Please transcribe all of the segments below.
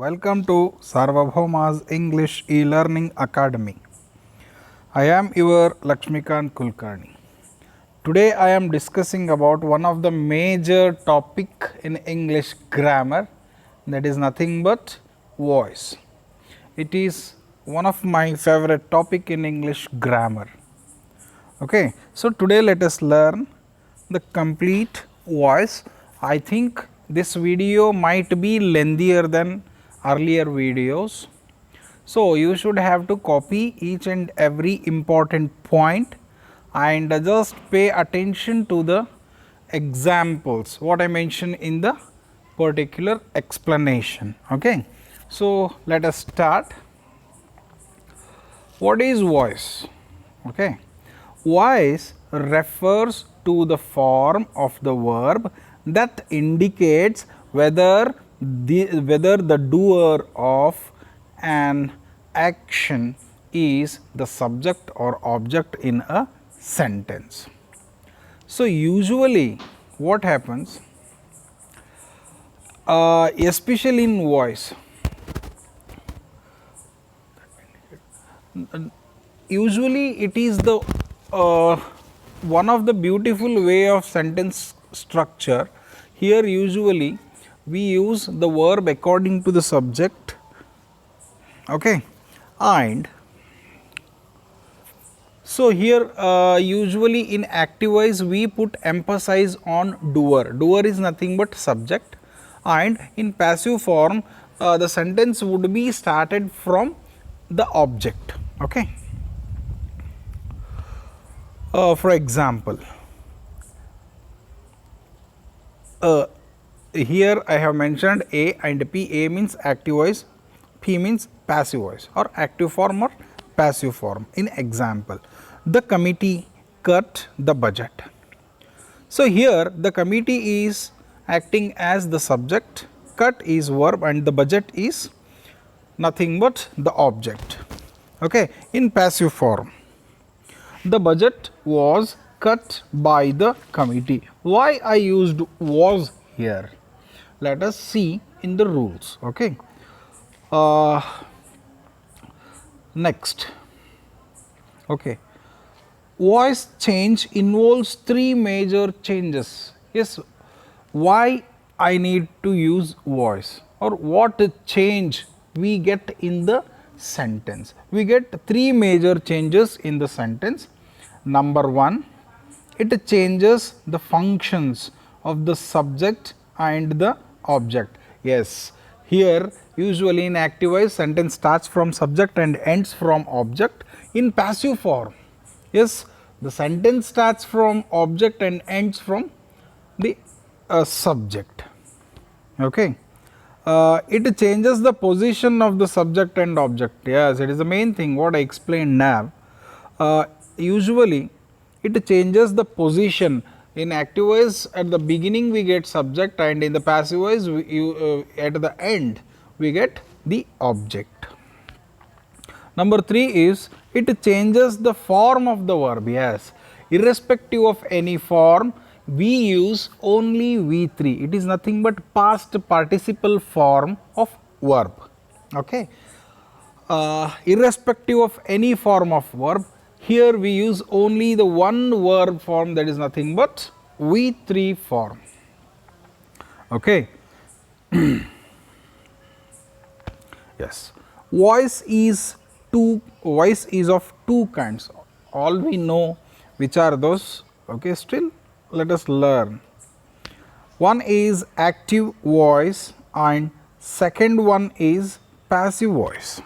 Welcome to Sarvabhauma's English e-learning academy. I am your Lakshmikanth kulkarni. Today I am discussing about one of the major topic in English grammar, that is nothing but voice. It is one of my favorite topic in English grammar. Okay, so today let us learn the complete voice. I think this video might be lengthier than earlier videos. So, you should have to copy each and every important point and just pay attention to the examples what I mentioned in the particular explanation. Okay. So, let us start. What is voice? Okay. Voice refers to the form of the verb that indicates whether the doer of an action is the subject or object in a sentence. So, usually what happens, especially in voice, usually it is the one of the beautiful way of sentence structure. Here usually we use the verb according to the subject, okay, and so here usually in active voice we put emphasis on doer. Doer is nothing but subject, and in passive form the sentence would be started from the object. Okay. For example, here I have mentioned A and P. A means active voice, P means passive voice, or active form or passive form. In example, the committee cut the budget. So, here the committee is acting as the subject, cut is verb, and the budget is nothing but the object. Okay. In passive form, the budget was cut by the committee. Why I used was here? Let us see in the rules. Okay. Next. Okay. Voice change involves three major changes. Yes. Why I need to use voice, or what change we get in the sentence? We get three major changes in the sentence. Number one, it changes the functions of the subject and the object. Yes, here usually in active voice sentence starts from subject and ends from object. In passive form, yes, the sentence starts from object and ends from the subject. Okay. It changes the position of the subject and object. Yes, it is the main thing what I explained now. Usually it changes the position. In active voice at the beginning we get subject, and in the passive voice at the end we get the object. Number 3 is it changes the form of the verb. Yes, irrespective of any form we use only V3. It is nothing but past participle form of verb. Okay. Irrespective of any form of verb, here we use only the one verb form, that is nothing but V3 form. Okay. Yes. Voice is of two kinds. All we know which are those. Okay. Still let us learn. One is active voice and second one is passive voice.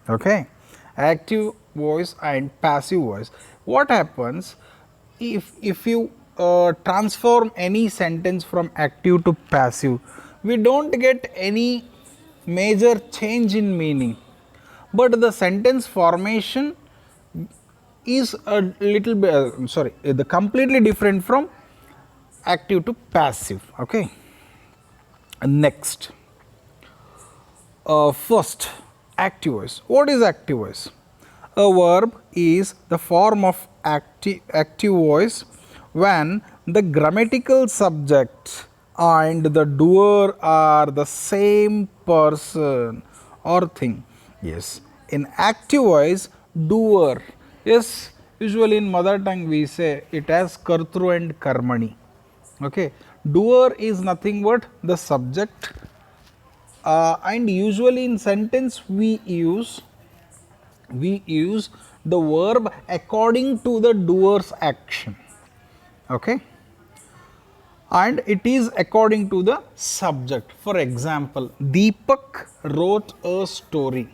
Okay. Active voice and passive voice. What happens if you transform any sentence from active to passive? We don't get any major change in meaning, but the sentence formation is a little bit the completely different from active to passive. Okay. Next, first, active voice. What is active voice? A verb is the form of active voice when the grammatical subject and the doer are the same person or thing. Yes, in active voice, doer. Yes, usually in mother tongue we say it as kartru and karmani. Okay, doer is nothing but the subject, and usually in sentence we use the verb according to the doer's action. Okay, and it is according to the subject. For example, Deepak wrote a story.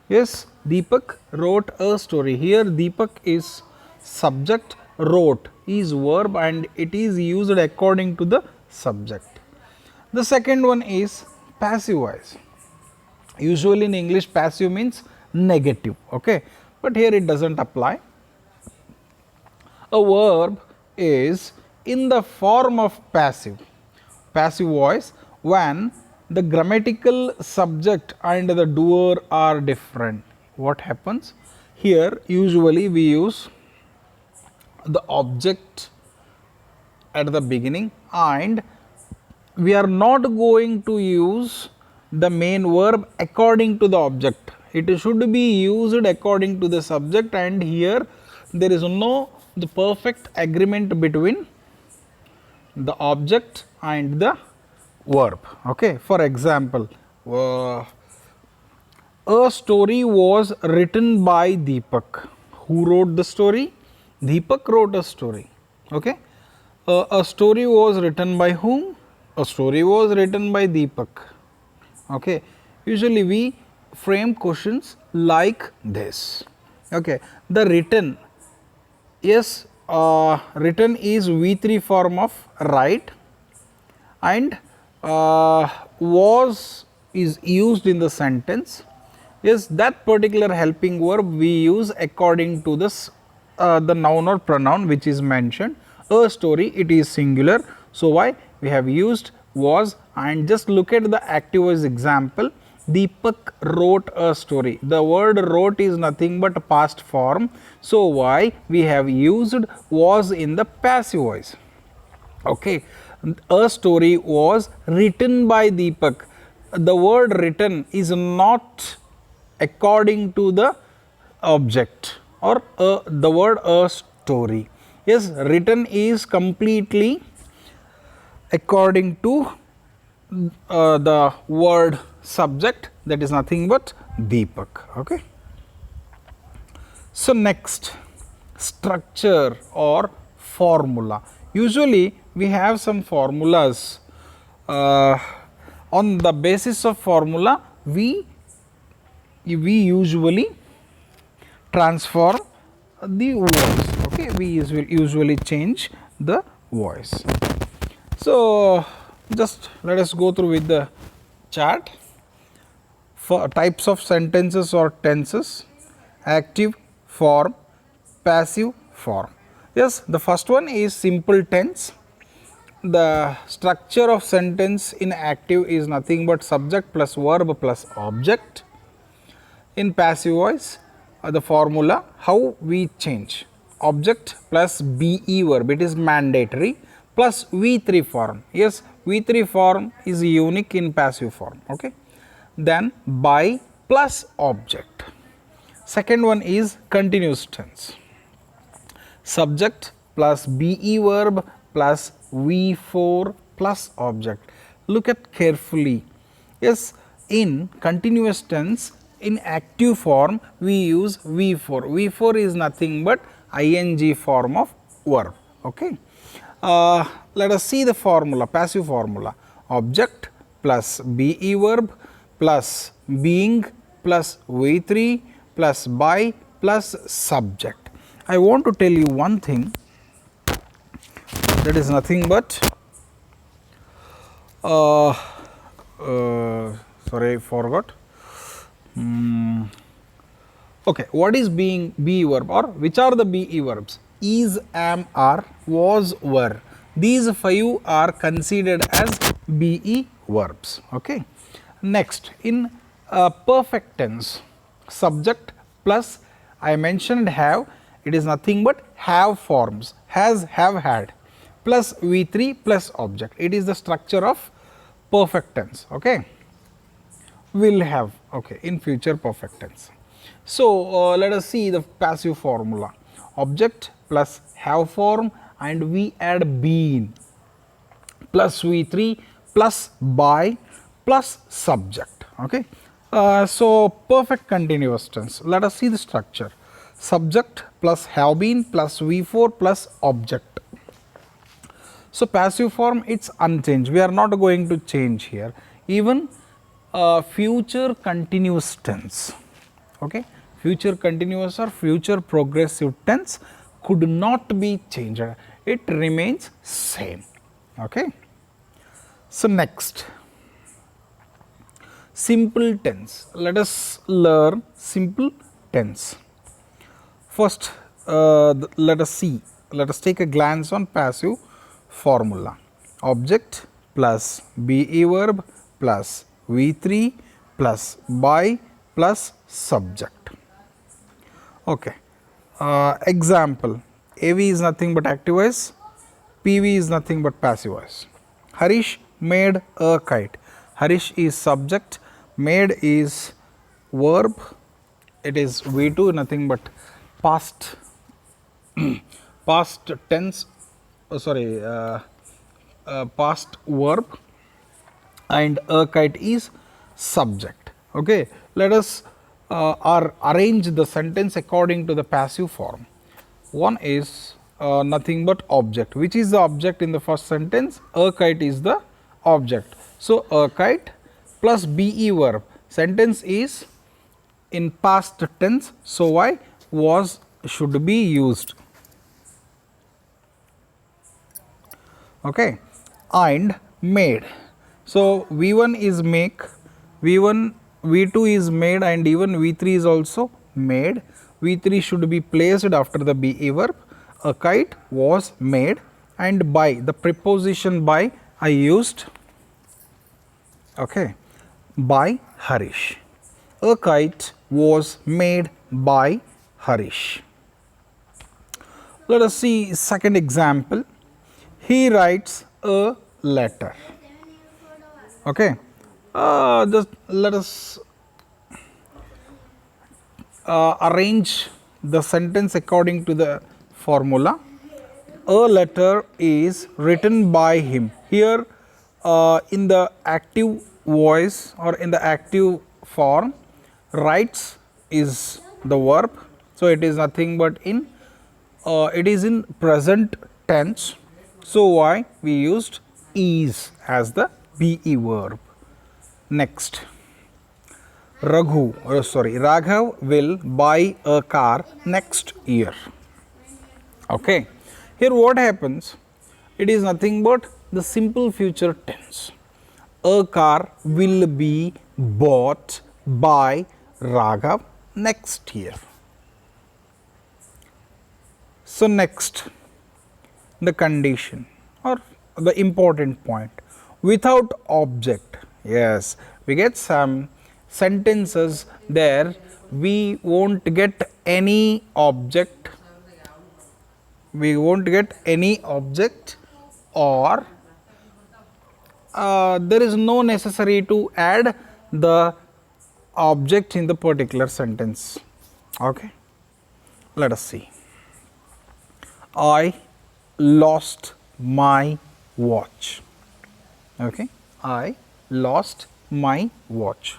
Yes, Deepak wrote a story. Here Deepak is subject, wrote is verb, and it is used according to the subject. The second one is passive voice. Usually in English passive means negative, okay, but here it does not apply. A verb is in the form of passive voice when the grammatical subject and the doer are different. What happens here? Usually we use the object at the beginning, and we are not going to use the main verb according to the object. It should be used according to the subject, and here there is no the perfect agreement between the object and the verb. Okay. For example, a story was written by Deepak. Who wrote the story? Deepak wrote a story. Okay. A story was written by whom? A story was written by Deepak. Okay. Usually we frame questions like this. Okay. The written, yes, written is V3 form of write, and was is used in the sentence. Yes, that particular helping verb we use according to this the noun or pronoun which is mentioned. A story, it is singular, so why we have used was. And just look at the active voice example. Deepak wrote a story. The word wrote is nothing but past form, so why we have used was in the passive voice. Okay. A story was written by Deepak. The word written is not according to the object or the word a story. Yes, written is completely according to the word subject, that is nothing but Deepak. Okay. So next, structure or formula. Usually we have some formulas. On the basis of formula we usually transform the voice. Okay, we usually change the voice. So just let us go through with the chart. For types of sentences or tenses: active form, passive form. Yes, the first one is simple tense. The structure of sentence in active is nothing but subject plus verb plus object. In passive voice, the formula how we change: object plus be verb, it is mandatory, plus V3 form. Yes, V3 form is unique in passive form. Okay. Then by plus object. Second one is continuous tense. Subject plus be verb plus V4 plus object. Look at carefully. Yes, in continuous tense, in active form we use V4. V4 is nothing but ing form of verb. Okay. Let us see the formula, passive formula: object plus be verb plus being plus V3 plus by plus subject. I want to tell you one thing, that is nothing but sorry, I forgot. Okay, what is being be verb, or which are the be verbs? Is, am, are, was, were. These 5 are considered as be verbs. Okay. Next, in perfect tense, subject plus I mentioned have, it is nothing but have forms: has, have, had, plus V3 plus object. It is the structure of perfect tense. Okay, will have, okay, in future perfect tense. So let us see the passive formula: object plus have form and we add been plus V3 plus by plus subject. Okay. So perfect continuous tense. Let us see the structure: subject plus have been plus V4 plus object. So passive form, it's unchanged. We are not going to change here. Even future continuous tense. Okay. Future continuous or future progressive tense could not be changed. It remains same. Okay. So next, simple tense. Let us learn simple tense. First, let us take a glance on passive formula: object plus be verb plus V3 plus by plus subject. Okay. Example: AV is nothing but active voice, PV is nothing but passive voice. Harish made a kite. Harish is subject, made is verb, it is V2, nothing but past past tense, past verb, and a kite is subject. Okay. Let us arrange the sentence according to the passive form. One is nothing but object. Which is the object in the first sentence? A kite is the object. So a kite plus be verb. Sentence is in past tense, so why was should be used. Okay. And made. So V1 is make, V1, V2 is made, and even V3 is also made. V3 should be placed after the be verb. A kite was made, and by, the preposition by I used, okay, by Harish. A kite was made by Harish. Let us see second example. He writes a letter. Okay. Just let us arrange the sentence according to the formula. A letter is written by him. Here in the active voice or in the active form, writes is the verb. So it is nothing but in it is in present tense. So why we used is as the be verb. Next, Raghav will buy a car next year. Okay. Here what happens? It is nothing but the simple future tense. A car will be bought by Raghav next year. So next, the condition or the important point: without object. Yes, we get some sentences there we won't get any object, or there is no necessary to add the object in the particular sentence. Okay. Let us see. I lost my watch. Okay. I lost my watch.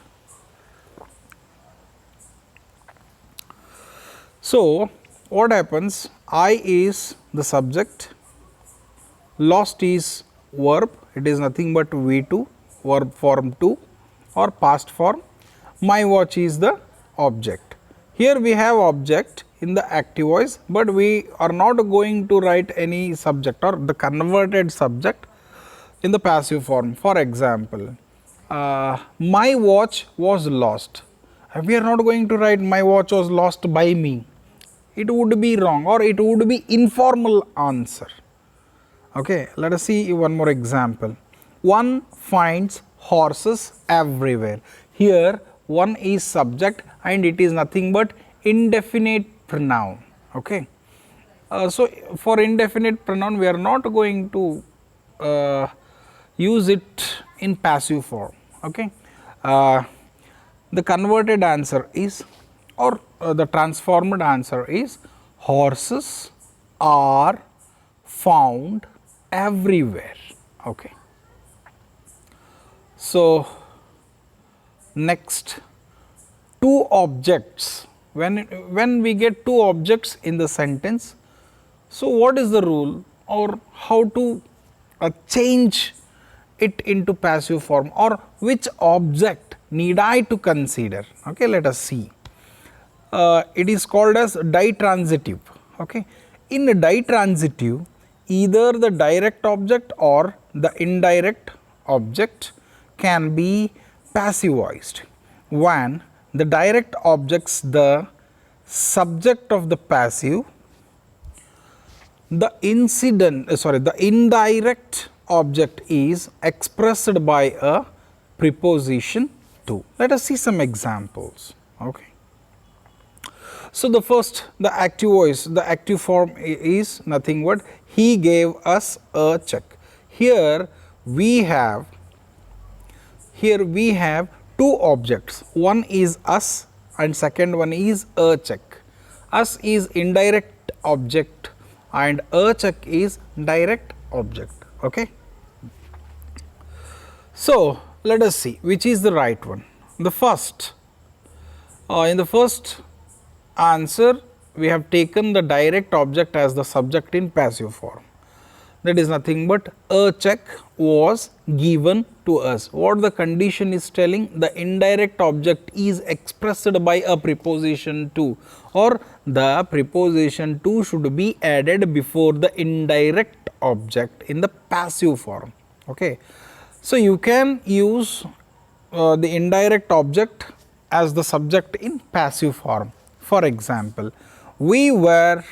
So what happens? I is the subject, lost is verb, it is nothing but V2, verb form 2 or past form. My watch is the object. Here we have object in the active voice, but we are not going to write any subject or the converted subject in the passive form. For example, my watch was lost. We are not going to write my watch was lost by me. It would be wrong, or it would be informal answer. Okay, let us see one more example. One finds horses everywhere. Here one is subject and it is nothing but indefinite pronoun. Okay. So, for indefinite pronoun we are not going to use it in passive form. Okay. The converted answer is, or the transformed answer is, horses are found everywhere. Okay. So, next, two objects, when we get two objects in the sentence, so what is the rule or how to change it into passive form, or which object need I to consider? Okay, let us see. It is called as ditransitive. Okay. In a ditransitive, either the direct object or the indirect object can be passivized. When the direct objects the subject of the passive, the indirect object is expressed by a preposition to. Let us see some examples. Okay. So, the first, the active voice, the active form is nothing but he gave us a check. Here we have two objects, one is us and second one is a check. Us is indirect object and a check is direct object. Okay. So, let us see which is the right one. The first, in the first answer we have taken the direct object as the subject in passive form. That is nothing but a check was given to us. What the condition is telling? The indirect object is expressed by a preposition to, or the preposition to should be added before the indirect object in the passive form. Okay. So, you can use the indirect object as the subject in passive form. For example, we were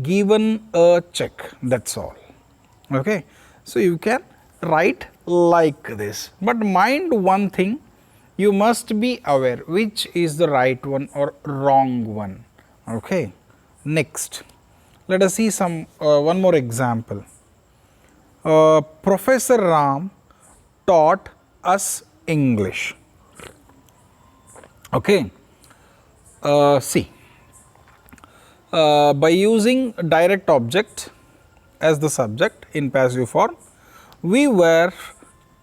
given a check, that is all. Okay. So, you can write like this, but mind one thing, you must be aware which is the right one or wrong one. Okay. Next, let us see some one more example. Professor Ram taught us English. Okay. See, by using direct object as the subject in passive form, we were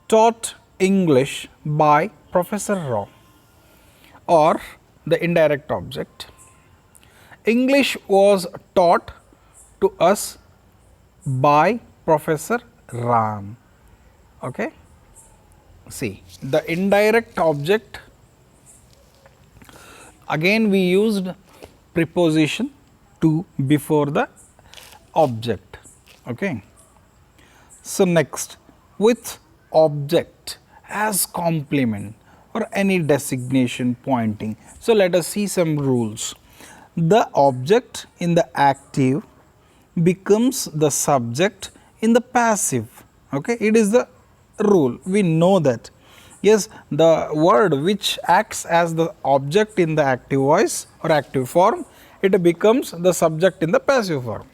taught English by Professor Ram, or the indirect object. English was taught to us by Professor Ram. Okay. See, the indirect object, again we used preposition to before the object. Okay. So, next, with object as complement or any designation pointing. So, let us see some rules. The object in the active becomes the subject in the passive. Okay. It is the rule, we know that. Yes, the word which acts as the object in the active voice or active form, it becomes the subject in the passive form.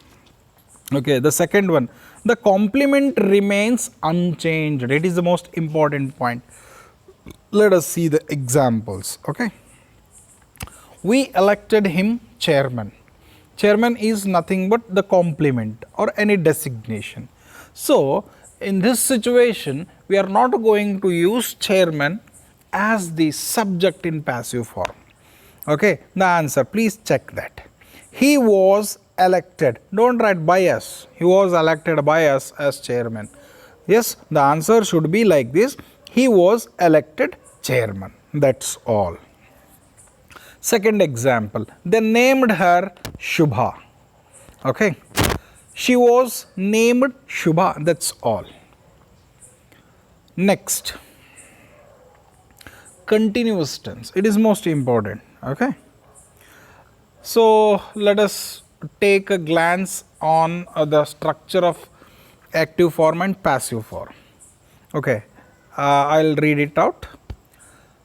Okay. The second one, the complement remains unchanged. It is the most important point. Let us see the examples. Okay. We elected him chairman. Chairman is nothing but the complement or any designation. So, in this situation, we are not going to use chairman as the subject in passive form. Okay. The answer, please check that. He was elected, do not write by us, he was elected by us as chairman. Yes, the answer should be like this, he was elected chairman, that is all. Second example, they named her Shubha. Okay. She was named Shubha, that is all. Next, continuous tense, it is most important. Okay. So, let us take a glance on the structure of active form and passive form. Okay. I will read it out.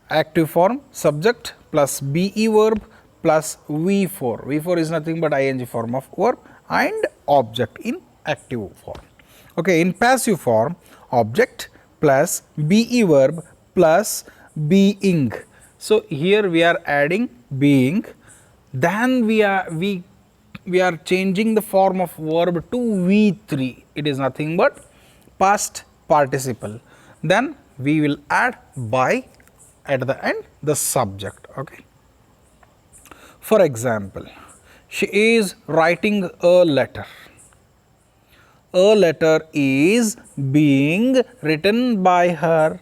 Active form, subject plus be verb plus V4. V4 is nothing but ing form of verb, and object in active form. Okay, in passive form, object plus be verb plus being. So here we are adding being, then we are changing the form of verb to V3. It is nothing but past participle. Then we will add by at the end, the subject. Okay. For example, she is writing a letter. A letter is being written by her.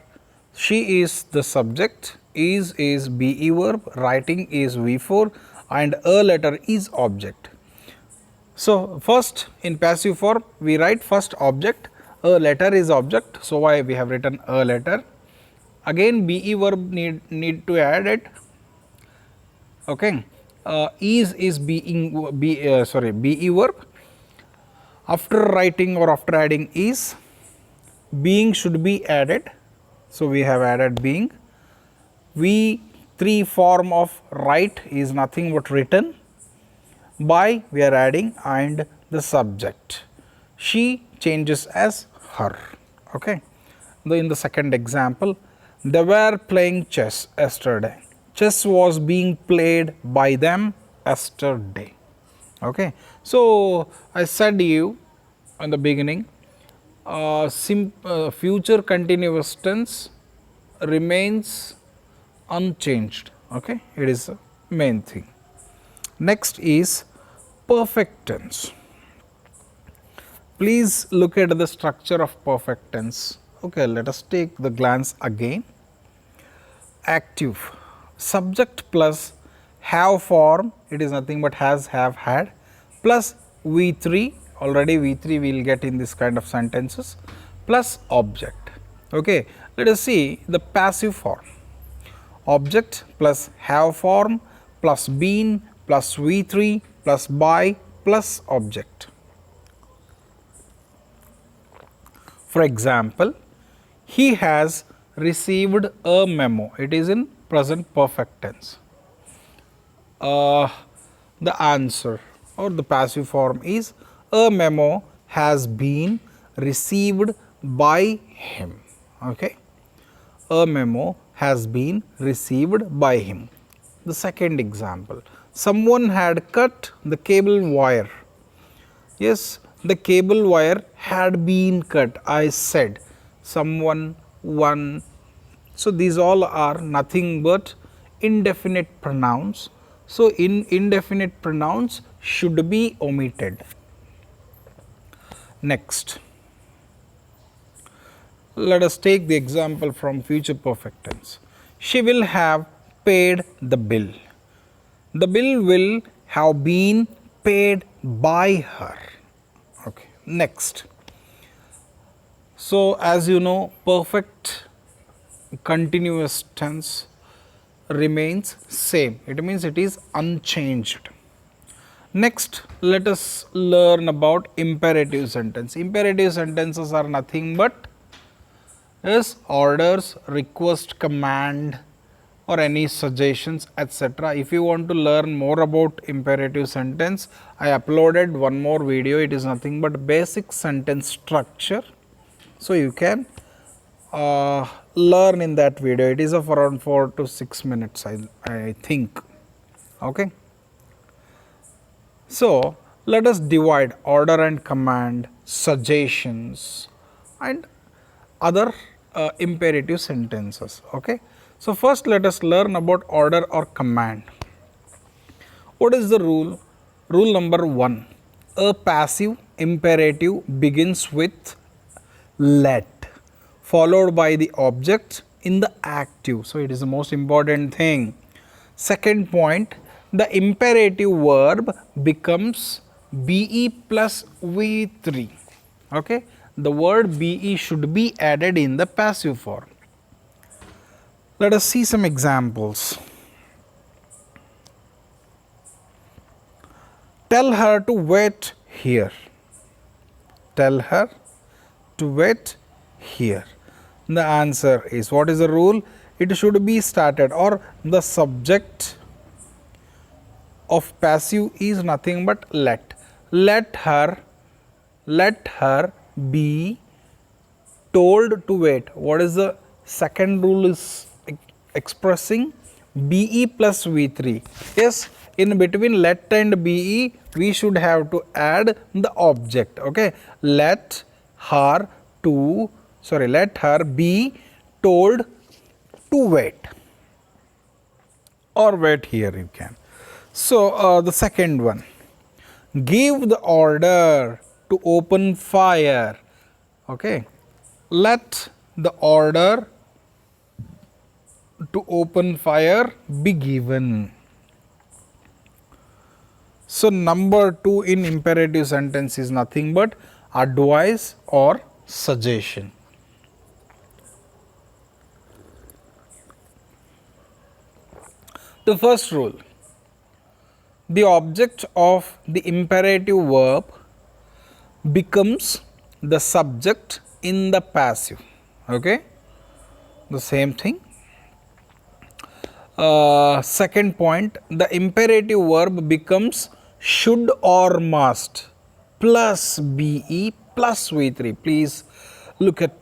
She is the subject, is be verb, writing is V4, and a letter is object. So first in passive form we write first object, a letter is object, so why we have written a letter. Again be verb need to add it. Okay, is being be verb. After writing or after adding is, being should be added. So we have added being. V3 form of write is nothing but written. By we are adding and the subject. She changes as her. Okay. In the second example, they were playing chess yesterday. Chess was being played by them yesterday. Okay. So I said to you in the beginning, future continuous tense remains unchanged. Okay. It is the main thing. Next is perfect tense. Please look at the structure of perfect tense. Okay, let us take the glance again. Active, subject plus have form, it is nothing but has, have, had, plus V3, already V3 we will get in this kind of sentences, plus object. Okay, let us see the passive form. Object plus have form plus been plus V3 plus by plus object. For example, he has received a memo. It is in present perfect tense. The answer or the passive form is a memo has been received by him. Okay. A memo has been received by him. The second example, someone had cut the cable wire. Yes, the cable wire had been cut. I said someone, one. So these all are nothing but indefinite pronouns. So in indefinite pronouns should be omitted. Next, let us take the example from future perfect tense. She will have paid the bill. The bill will have been paid by her. Okay. Next, so as you know, perfect continuous tense remains same. It means it is unchanged. Next, let us learn about imperative sentence. Imperative sentences are nothing but is orders, request, command, or any suggestions, etc. If you want to learn more about imperative sentence, I uploaded one more video. It is nothing but basic sentence structure. So you can learn in that video. It is of around 4 to 6 minutes, I think. Okay. So let us divide order and command, suggestions, and other imperative sentences. Okay. So first let us learn about order or command. What is the rule? Rule number 1. A passive imperative begins with let, followed by the object in the active. So it is the most important thing. Second point, the imperative verb becomes be plus V3. Okay. The word be should be added in the passive form. Let us see some examples. Tell her to wait here. Tell her to wait here. The answer is, what is the rule? It should be started, or the subject of passive is nothing but let. Let her let her be told to wait. What is the second rule is expressing BE plus V3. Yes, in between let and BE we should have to add the object. Okay, let her be told to wait, or wait here you can. So the second one, give the order to open fire. Okay, let the order to open fire be given. So number 2 in imperative sentence is nothing but advice or suggestion. The first rule, the object of the imperative verb becomes the subject in the passive. Okay, the same thing. Second point, the imperative verb becomes should or must plus BE plus V3. Please look at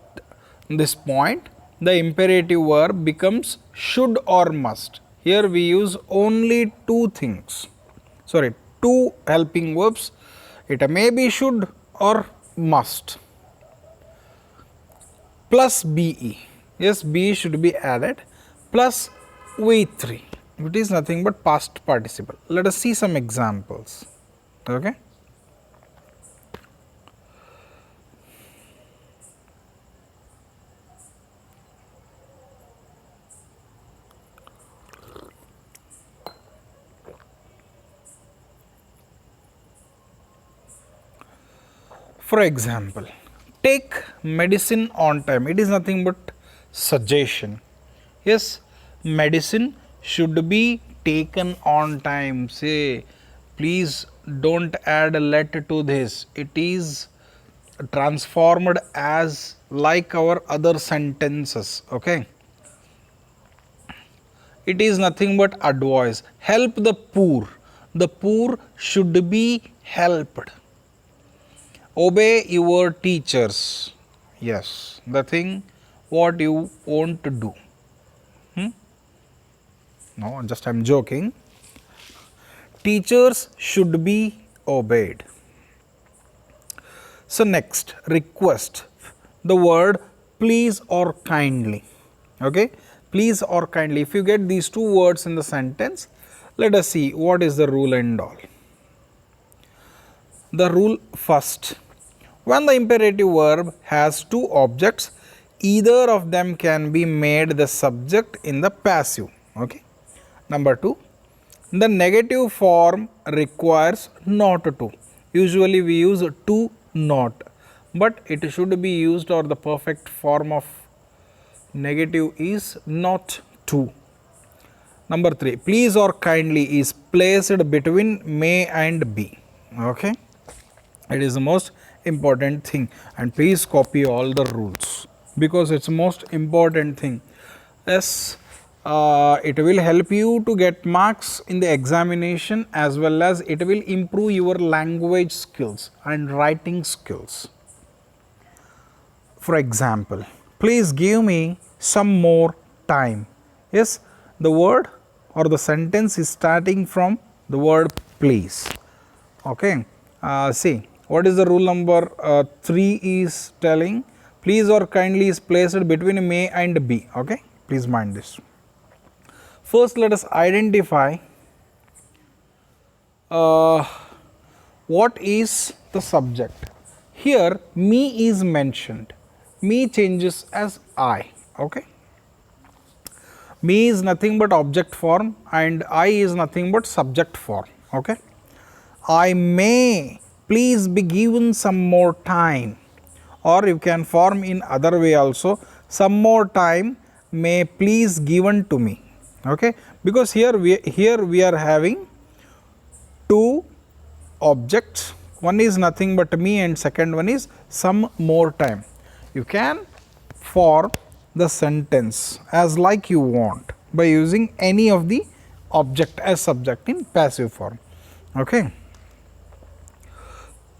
this point. The imperative verb becomes should or must. Here we use only two helping verbs. It may be should or must plus BE. Yes, BE should be added plus V3. It is nothing but past participle. Let us see some examples. Okay. For example, take medicine on time. It is nothing but suggestion. Yes, medicine should be taken on time. Say, please don't add let to this. It is transformed as like our other sentences. Okay. It is nothing but advice. Help the poor. The poor should be helped. Obey your teachers. Yes, the thing what you want to do. No, just I am joking. Teachers should be obeyed. So next, request. The word please or kindly. Okay, please or kindly. If you get these two words in the sentence, let us see what is the rule and all. The rule first, when the imperative verb has two objects, either of them can be made the subject in the passive. Okay. Number 2, the negative form requires not to. Usually we use to not, but it should be used, or the perfect form of negative is not to. Number 3, please or kindly is placed between may and be. Okay. It is the most important thing, and please copy all the rules because it's most important thing. Yes, it will help you to get marks in the examination, as well as it will improve your language skills and writing skills. For example, please give me some more time. Yes, the word or the sentence is starting from the word please. Okay, see what is the rule number 3 is telling, please or kindly is placed between may and be. Okay, please mind this. First, let us identify what is the subject. Here me is mentioned. Me changes as I. Okay. Me is nothing but object form and I is nothing but subject form. Okay. I may please be given some more time, or you can form in other way also, some more time may please given to me. Okay, because here we are having two objects, one is nothing but me and second one is some more time. You can form the sentence as like you want by using any of the object as subject in passive form. Okay.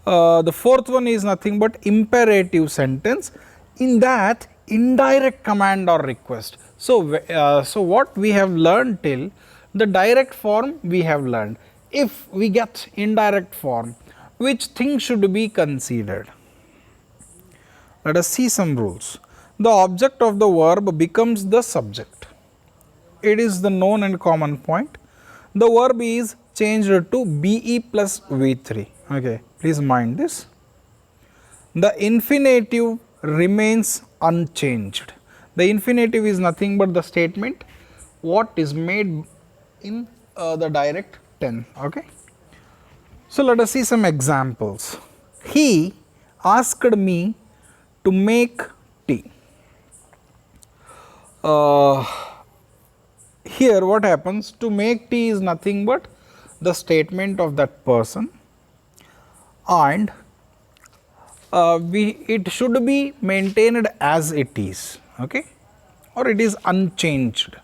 The fourth one is nothing but imperative sentence. In that, indirect command or request. So what we have learned till the direct form we have learned. If we get indirect form, which thing should be considered? Let us see some rules. The object of the verb becomes the subject. It is the known and common point. The verb is changed to be plus v3. Okay, please mind this. The infinitive remains unchanged. The infinitive is nothing but the statement what is made in the direct tense. Okay. So let us see some examples. He asked me to make tea. Here what happens, to make tea is nothing but the statement of that person, and it should be maintained as it is, okay, or it is unchanged.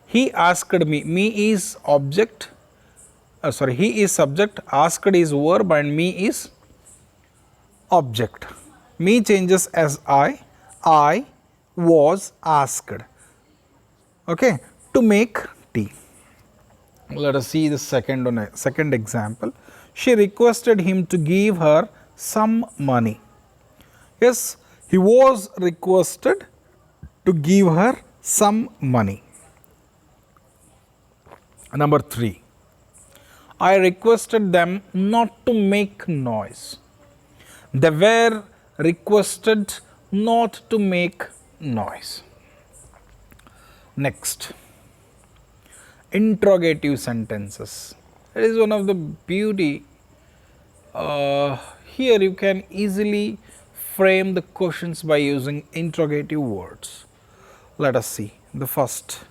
He asked me, me is object, he is subject, asked is verb and me is object. Me changes as I was asked, okay, to make tea. Let us see the second example. She requested him to give her some money. Yes, he was requested to give her some money. Number 3. I requested them not to make noise. They were requested not to make noise. Next, interrogative sentences. It is one of the beauty. Here you can easily frame the questions by using interrogative words. Let us see the first.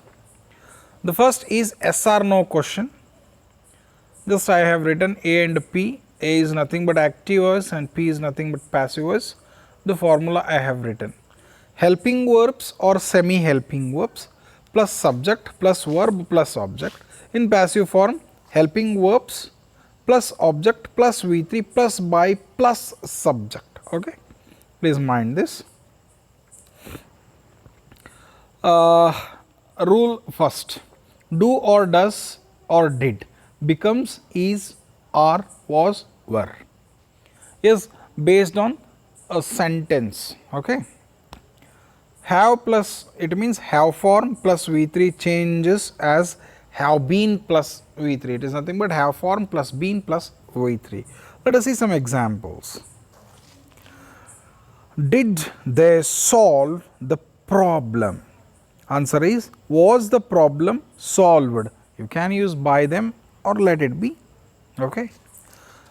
The first is yes or no question. Just I have written A and P. A is nothing but active voice and P is nothing but passive voice. The formula I have written. Helping verbs or semi-helping verbs plus subject plus verb plus object. In passive form, helping verbs plus object plus V3 plus by plus subject. Okay, please mind this. Rule first, do or does or did becomes is, are, was, were. Is based on a sentence. Okay. Have plus, it means have form plus V3 changes as have been plus V3. It is nothing but have form plus been plus V3. Let us see some examples. Did they solve the problem? Answer is, was the problem solved? You can use by them or let it be. Okay.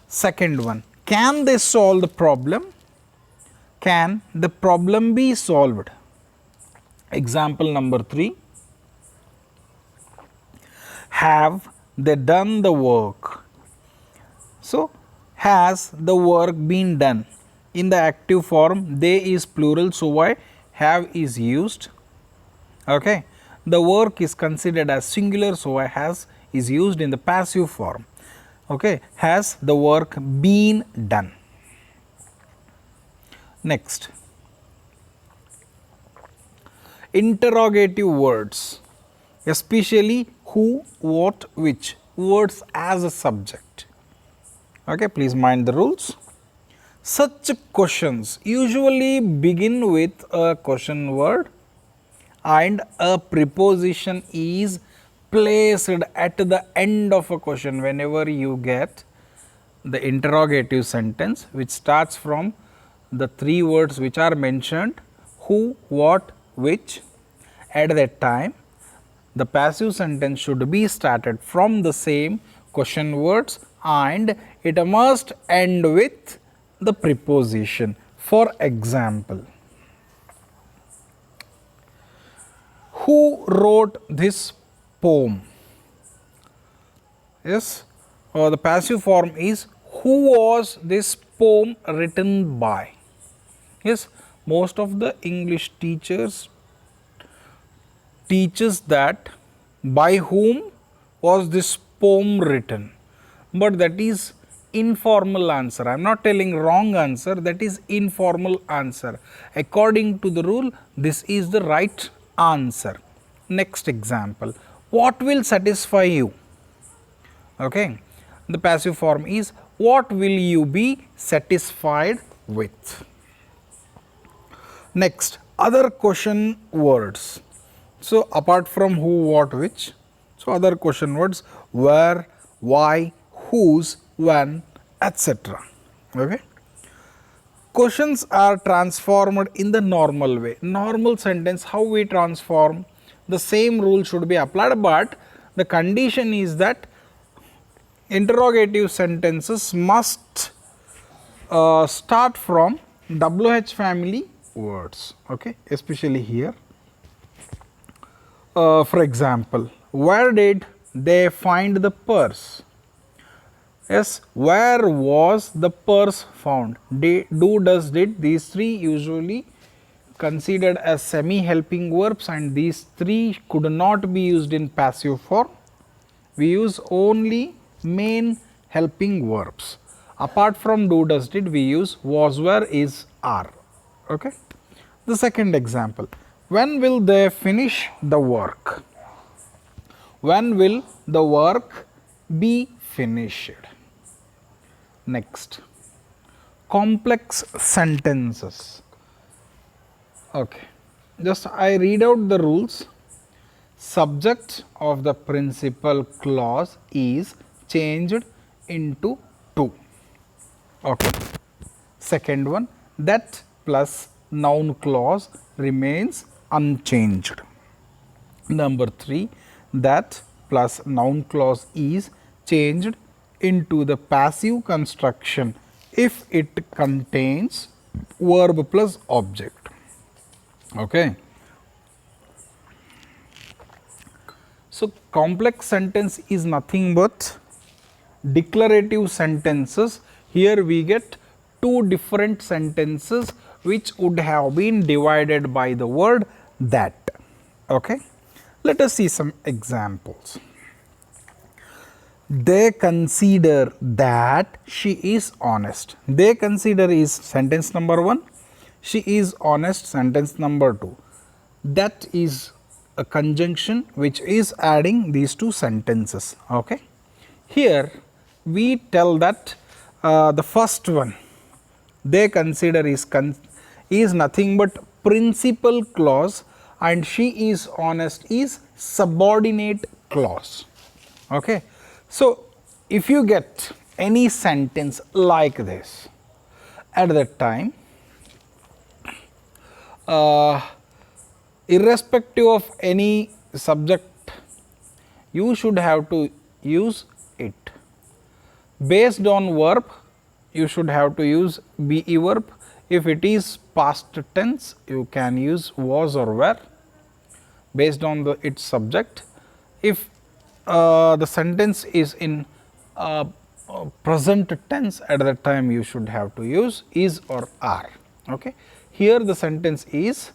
Second one, can they solve the problem? Can the problem be solved? Example number 3, have they done the work? So, has the work been done? In the active form, they is plural, so why have is used. Okay. The work is considered as singular, so why has is used in the passive form. Okay. Has the work been done? Next, interrogative words, especially who, what, which, words as a subject. Okay, please mind the rules. Such questions usually begin with a question word and a preposition is placed at the end of a question. Whenever you get the interrogative sentence which starts from the 3 words which are mentioned, who, what, which, at that time the passive sentence should be started from the same question words and it must end with the preposition. For example, who wrote this poem? Yes, the passive form is who was this poem written by? Yes, most of the English teachers teaches that by whom was this poem written, but that is informal answer. I am not telling wrong answer, that is informal answer. According to the rule, this is the right answer. Next example, what will satisfy you? Okay. The passive form is what will you be satisfied with? Next, other question words. So, apart from who, what, which, so other question words where, why, whose, when, etc. Okay. Questions are transformed in the normal way. Normal sentence, how we transform? The same rule should be applied, but the condition is that interrogative sentences must start from WH family words, okay, especially here. For example, where did they find the purse? Yes, where was the purse found? Do, does, did, these three usually considered as semi-helping verbs, and these three could not be used in passive form. We use only main helping verbs. Apart from do, does, did, we use was, were, is, are. Okay. The second example, when will they finish the work? When will the work be finished? Next, complex sentences. Okay. Just I read out the rules. Subject of the principal clause is changed into to. Okay. Second one, that plus noun clause remains unchanged. Number 3, that plus noun clause is changed into the passive construction if it contains verb plus object. Okay. So, complex sentence is nothing but declarative sentences. Here we get two different sentences which would have been divided by the word that. Okay. Let us see some examples. They consider that she is honest. They consider is sentence number 1. She is honest, sentence number 2. That is a conjunction which is adding these two sentences. Okay. Here we tell that the first one, they consider is nothing but principal clause, and she is honest is subordinate clause. Okay. So, if you get any sentence like this, at that time, irrespective of any subject, you should have to use it. Based on verb, you should have to use be verb. If it is past tense, you can use was or were based on its subject. If the sentence is in present tense, at that time you should have to use is or are. Okay. Here the sentence is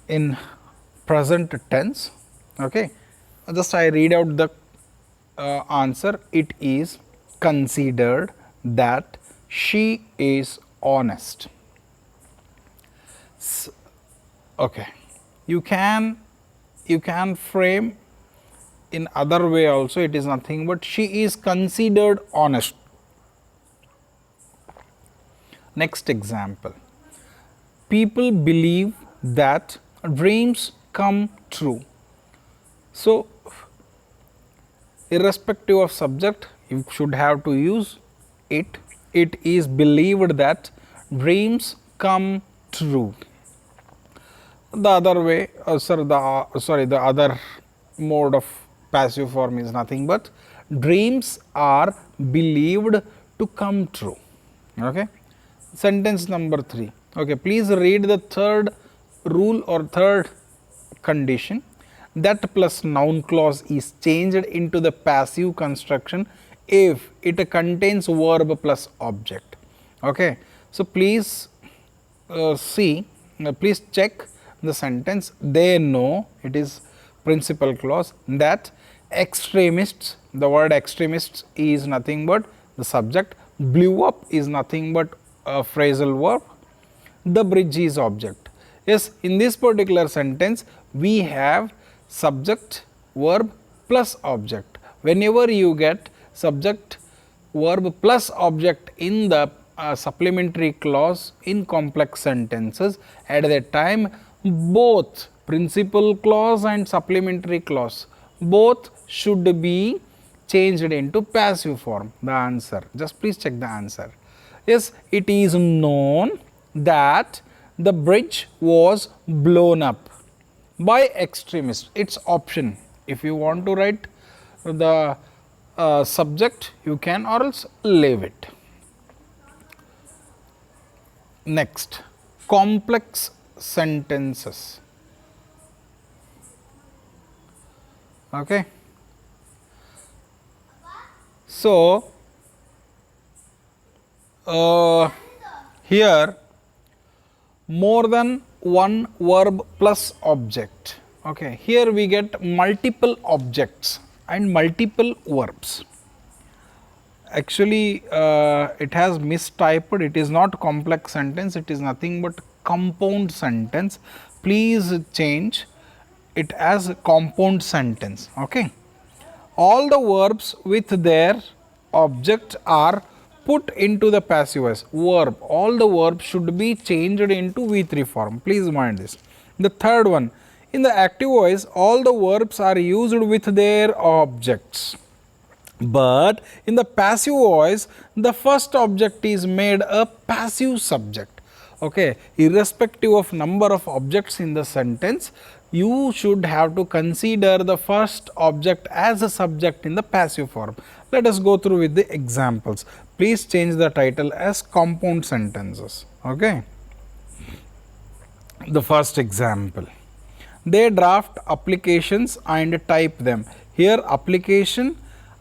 in present tense. Okay. Just I read out the answer. It is considered that she is honest. Okay. You can frame in other way also. It is nothing but she is considered honest. Next example, people believe that dreams come true. So, irrespective of subject, you should have to use it. It is believed that dreams come true. The other way, the other mode of passive form is nothing but dreams are believed to come true. Okay. Sentence number 3. Okay, please read the third rule or third condition. That plus noun clause is changed into the passive construction if it contains verb plus object. Okay. So, please please check the sentence. They know, it is principal clause, that extremists, the word extremists is nothing but the subject, blew up is nothing but a phrasal verb, the bridge is object. Yes, in this particular sentence we have subject, verb plus object. Whenever you get subject, verb plus object in the supplementary clause in complex sentences, at that time both principal clause and supplementary clause both should be changed into passive form. The answer, just please check the answer. Yes, it is known that the bridge was blown up by extremists. It's option. If you want to write the subject, you can, or else leave it. Next, complex sentences. Okay. So, here more than one verb plus object. Okay. Here we get multiple objects and multiple verbs. Actually, it has mistyped. It is not complex sentence. It is nothing but compound sentence. Please change it as compound sentence. Okay. All the verbs with their object are put into the passive voice. Verb, all the verbs should be changed into V3 form. Please mind this. The third one, in the active voice, all the verbs are used with their objects. But in the passive voice, the first object is made a passive subject. Okay, irrespective of number of objects in the sentence, you should have to consider the first object as a subject in the passive form. Let us go through with the examples. Please change the title as compound sentences. Okay. The first example, they draft applications and type them. Here application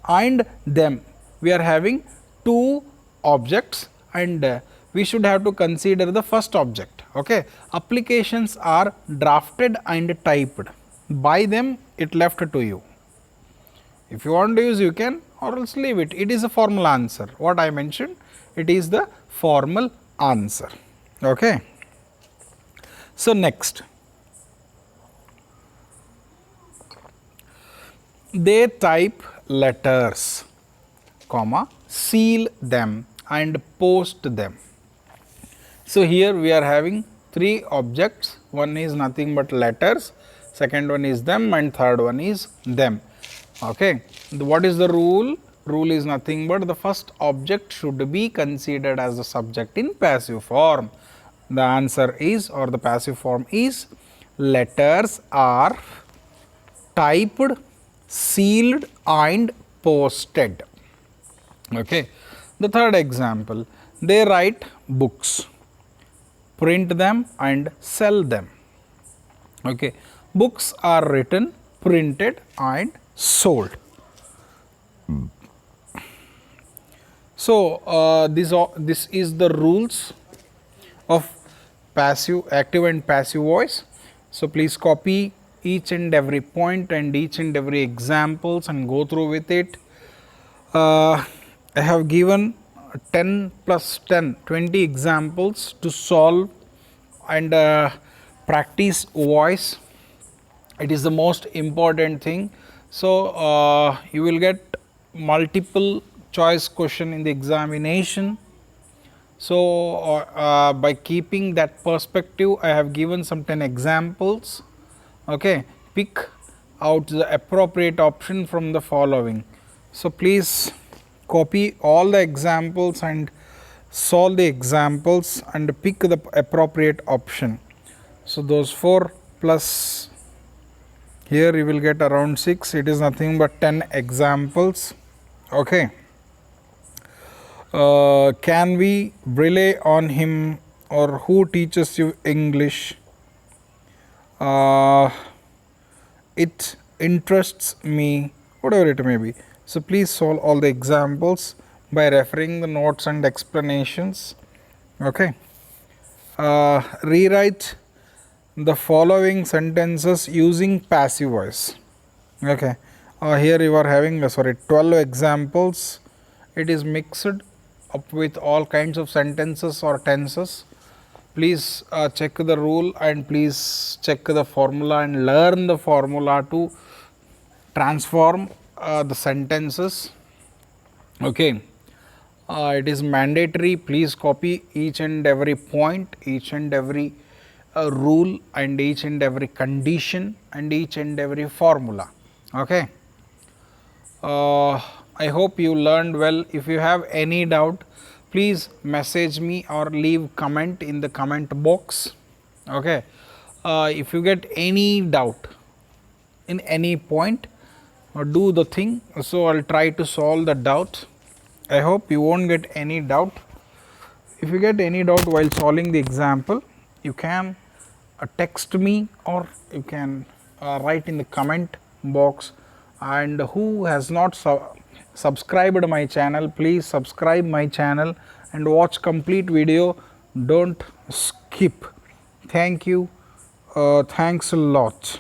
and them, we are having two objects and we should have to consider the first object. Okay. Applications are drafted and typed. By them, it left to you. If you want to use, you can, or else leave it. It is a formal answer. What I mentioned, it is the formal answer. Okay. So, next, they type letters, comma, seal them and post them. So, here we are having three objects. One is nothing but letters, second one is them, and third one is them. Okay. What is the rule? Rule is nothing but the first object should be considered as the subject in passive form. The answer is, or the passive form is, letters are typed, sealed and posted. Okay. The third example, they write books, print them and sell them. Okay. Books are written, printed and sold. So, this is the rules of passive, active and passive voice. So, please copy each and every point and each and every examples and go through with it. I have given 10 plus 10, 20 examples to solve and practice voice. It is the most important thing. So, you will get multiple choice question in the examination. So, by keeping that perspective, I have given some 10 examples. Okay. Pick out the appropriate option from the following. So, please copy all the examples and solve the examples and pick the appropriate option. So, those 4 plus here you will get around 6, it is nothing but 10 examples. Okay. Can we rely on him, or who teaches you English? It interests me, whatever it may be. So, please solve all the examples by referring the notes and explanations. Okay. Rewrite the following sentences using passive voice. Okay. Here you are having 12 examples. It is mixed up with all kinds of sentences or tenses. Please check the rule and please check the formula and learn the formula to transform the sentences. Okay. It is mandatory. Please copy each and every point, each and every rule, and each and every condition, and each and every formula. Okay. I hope you learned well. If you have any doubt, please message me or leave comment in the comment box. Okay. If you get any doubt in any point, do the thing. So I'll try to solve the doubt. I hope you won't get any doubt. If you get any doubt while solving the example, you can text me or you can write in the comment box. And who has not subscribed my channel, please subscribe my channel and watch complete video. Don't skip. Thank you. Thanks a lot.